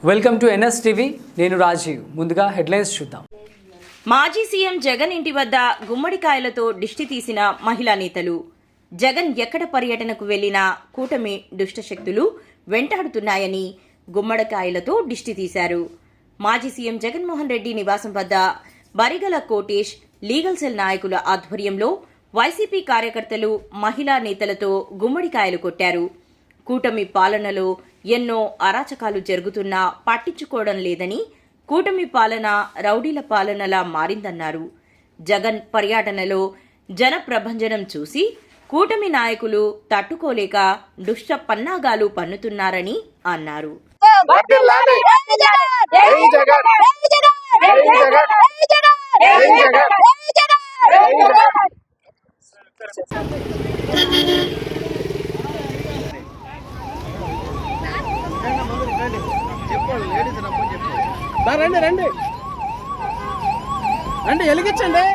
Welcome to NS TV. నేను రాజీవ్. ముందుగా headlines చూద్దాం. మాజీ సీఎం జగన్ ఇంటి వద్ద గుమ్మడికాయలతో దిష్టి తీసిన మహిళా నేతలు. జగన్ ఎక్కడ పర్యటనకు వెళ్లినా కూటమి దుష్టశక్తులు వెంటాడుతున్నాయని గుమ్మడికాయలతో దిష్టి తీశారు. మాజీ సీఎం జగన్మోహన్ రెడ్డి నివాసం వద్ద బరిగల కోటేష్, లీగల్ సెల్ నాయకుల ఆధ్వర్యంలో వైసీపీ కార్యకర్తలు మహిళా నేతలతో గుమ్మడికాయలు కొట్టారు. కూటమి పాలనలో ఎన్నో అరాచకాలు జరుగుతున్నా పట్టించుకోవడం లేదని, కూటమి పాలన రౌడీల పాలనలా మారిందన్నారు. జగన్ పర్యటనలో జన ప్రభంజనం చూసి కూటమి నాయకులు తట్టుకోలేక దుష్ట పన్నాగాలు పన్నుతున్నారని అన్నారు. రండి రండి రండి, వెలిగించండి.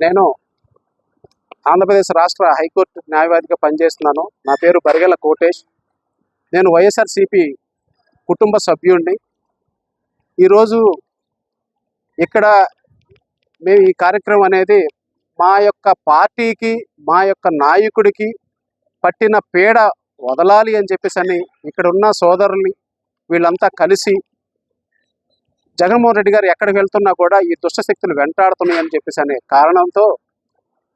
నేను ఆంధ్రప్రదేశ్ రాష్ట్ర హైకోర్టు న్యాయవాదిగా పనిచేస్తున్నాను. నా పేరు బరిగల కోటేష్. నేను వైఎస్ఆర్సీపీ కుటుంబ సభ్యుడిని. ఈరోజు ఇక్కడ మేము ఈ కార్యక్రమం అనేది మా యొక్క పార్టీకి, మా యొక్క నాయకుడికి పట్టిన పీడ వదలాలి అని చెప్పేసి ఇక్కడ ఉన్న సోదరుల్ని వీళ్ళంతా కలిసి జగన్మోహన్ రెడ్డి గారు ఎక్కడికి వెళ్తున్నా కూడా ఈ దుష్టశక్తులు వెంటాడుతున్నాయి అని చెప్పేసి అనే కారణంతో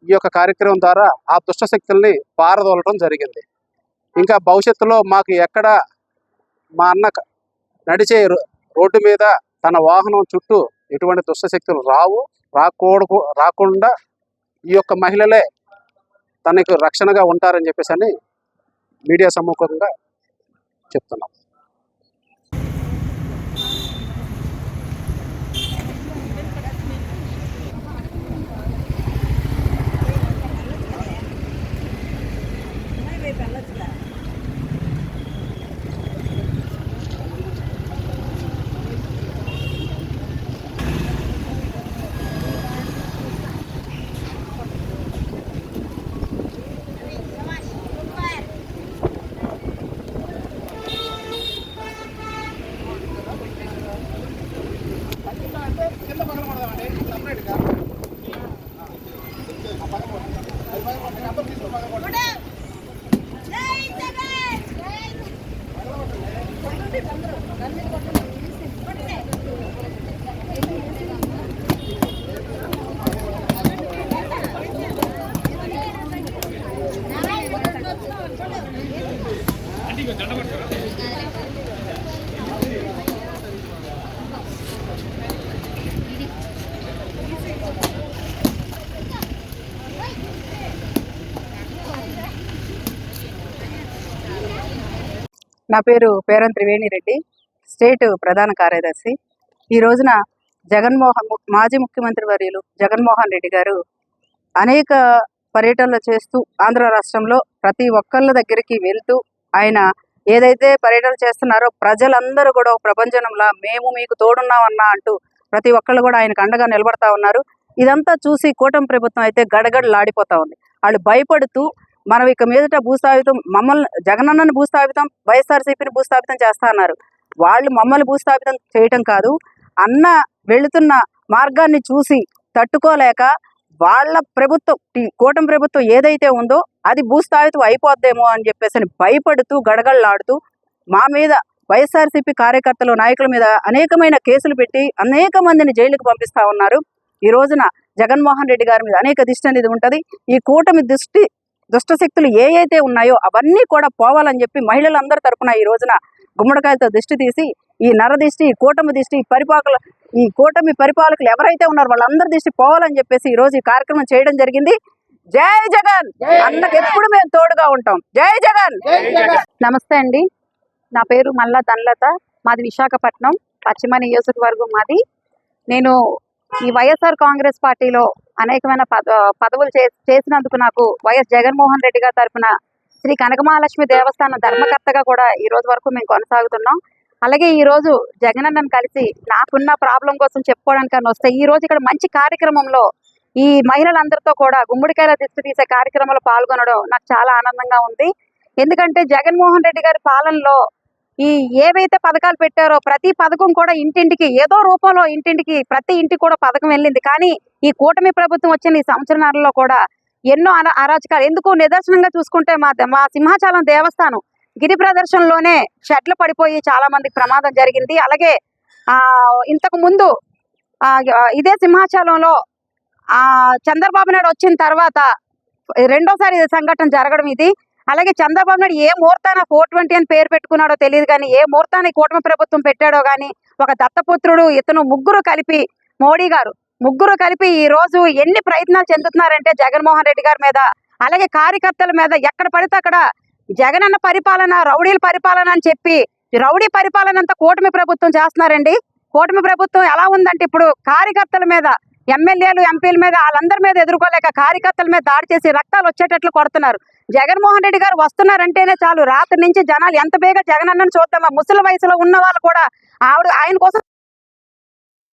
ఈ యొక్క కార్యక్రమం ద్వారా ఆ దుష్టశక్తుల్ని పారదోలటం జరిగింది. ఇంకా భవిష్యత్తులో మాకు ఎక్కడ మా అన్న నడిచే రోడ్డు మీద తన వాహనం చుట్టూ ఎటువంటి దుష్టశక్తులు రాకుండా ఈ యొక్క మహిళలే తనకు రక్షణగా ఉంటారని చెప్పేసి మీడియా సమ్ముఖంగా చెప్తున్నాం. నా పేరు పేరం త్రివేణి రెడ్డి, స్టేట్ ప్రధాన కార్యదర్శి. ఈ రోజున మాజీ ముఖ్యమంత్రి వర్యులు జగన్మోహన్ రెడ్డి గారు అనేక పర్యటనలు చేస్తూ ఆంధ్ర రాష్ట్రంలో ప్రతి ఒక్కళ్ళ దగ్గరికి వెళ్తూ ఆయన ఏదైతే పర్యటన చేస్తున్నారో ప్రజలందరూ కూడా ఒక ప్రపంచంలా మేము మీకు తోడున్నామన్నా అంటూ ప్రతి ఒక్కళ్ళు కూడా ఆయనకు అండగా నిలబడతా ఉన్నారు. ఇదంతా చూసి కూటమి ప్రభుత్వం అయితే గడగడలాడిపోతా ఉంది. వాళ్ళు భయపడుతూ మనం ఇక మీదట భూస్థాపితం, మమ్మల్ని జగనన్నని భూస్థాపితం, వైఎస్ఆర్సీపీని భూస్థాపితం చేస్తా అన్నారు. వాళ్ళు మమ్మల్ని భూస్థాపితం చేయటం కాదు, అన్న వెళుతున్న మార్గాన్ని చూసి తట్టుకోలేక వాళ్ళ ప్రభుత్వం, కూటమి ప్రభుత్వం ఏదైతే ఉందో అది భూస్థాపితం అయిపోద్దేమో అని చెప్పేసి భయపడుతూ గడగడలాడుతూ మా మీద వైఎస్ఆర్సీపీ కార్యకర్తలు నాయకుల మీద అనేకమైన కేసులు పెట్టి అనేక మందిని జైలుకు పంపిస్తా ఉన్నారు. ఈ రోజున జగన్మోహన్ రెడ్డి గారి మీద అనేక దిష్టి అనేది ఉంటుంది. ఈ కూటమి దుష్టశక్తులు ఏ అయితే ఉన్నాయో అవన్నీ కూడా పోవాలని చెప్పి మహిళలందరి తరపున ఈ రోజున గుమ్మడికాయలతో దిష్టి తీసి ఈ నరదిష్టి, ఈ కూటమి దిష్టి, ఈ కూటమి పరిపాలకులు ఎవరైతే ఉన్నారో వాళ్ళందరి దిష్టి పోవాలని చెప్పేసి ఈ రోజు ఈ కార్యక్రమం చేయడం జరిగింది. జై జగన్ అన్నకు ఎప్పుడు మేము తోడుగా ఉంటాం. జై జగన్. నమస్తే అండి, నా పేరు మల్లా ధనలత, మాది విశాఖపట్నం పశ్చిమ నియోజకవర్గం మాది. నేను ఈ వైఎస్ఆర్ కాంగ్రెస్ పార్టీలో అనేకమైన పదవులు చేసినందుకు నాకు వైఎస్ జగన్మోహన్ రెడ్డి గారి తరఫున శ్రీ కనకమహాలక్ష్మి దేవస్థానం ధర్మకర్తగా కూడా ఈ రోజు వరకు మేము కొనసాగుతున్నాం. అలాగే ఈ రోజు జగనన్నను కలిసి నాకున్న ప్రాబ్లం కోసం చెప్పుకోవడానికన్నా వస్తే ఈ రోజు ఇక్కడ మంచి కార్యక్రమంలో ఈ మహిళలందరితో కూడా గుమ్మడికాయల దిష్టి తీసే కార్యక్రమంలో పాల్గొనడం నాకు చాలా ఆనందంగా ఉంది. ఎందుకంటే జగన్మోహన్ రెడ్డి గారి పాలనలో ఈ ఏవైతే పథకాలు పెట్టారో ప్రతి పథకం కూడా ఇంటింటికి ఏదో రూపంలో ప్రతి ఇంటికి కూడా పథకం వెళ్ళింది. కానీ ఈ కూటమి ప్రభుత్వం వచ్చిన ఈ సంవత్సరాలలో కూడా ఎన్నో అరాచకాలు ఎందుకు నిదర్శనంగా చూసుకుంటే మా సింహాచలం దేవస్థానం గిరి ప్రదర్శనలోనే షెడ్లు పడిపోయి చాలా మందికి ప్రమాదం జరిగింది. అలాగే ఇంతకు ముందు ఇదే సింహాచలంలో చంద్రబాబు నాయుడు వచ్చిన తర్వాత రెండోసారి సంఘటన జరగడం ఇది. అలాగే చంద్రబాబు నాయుడు ఏ ముహూర్తాన 420 అని పేరు పెట్టుకున్నాడో తెలియదు, కానీ ఏ ముహూర్తాన్ని కూటమి ప్రభుత్వం పెట్టాడో కానీ ఒక దత్తపుత్రుడు ఇతను మోడీ గారు ముగ్గురు కలిపి ఈ రోజు ఎన్ని ప్రయత్నాలు చెందుతున్నారంటే జగన్మోహన్ రెడ్డి గారి మీద, అలాగే కార్యకర్తల మీద ఎక్కడ పడితే అక్కడ జగనన్న పరిపాలన, రౌడీల పరిపాలన అని చెప్పి రౌడీ పరిపాలన అంతా కూటమి ప్రభుత్వం చేస్తున్నారండి. కూటమి ప్రభుత్వం ఎలా ఉందంటే ఇప్పుడు కార్యకర్తల మీద, ఎమ్మెల్యేలు, ఎంపీల మీద వాళ్ళందరి మీద ఎదుర్కోలేక కార్యకర్తల మీద దాడి చేసి రక్తాలు వచ్చేటట్లు కొడుతున్నారు. జగన్మోహన్ రెడ్డి గారు వస్తున్నారంటేనే చాలు రాత్రి నుంచి జనాలు ఎంత బేగా జగనన్నను చూద్దామా, ముసలి వయసులో ఉన్న వాళ్ళు కూడా ఆయన కోసం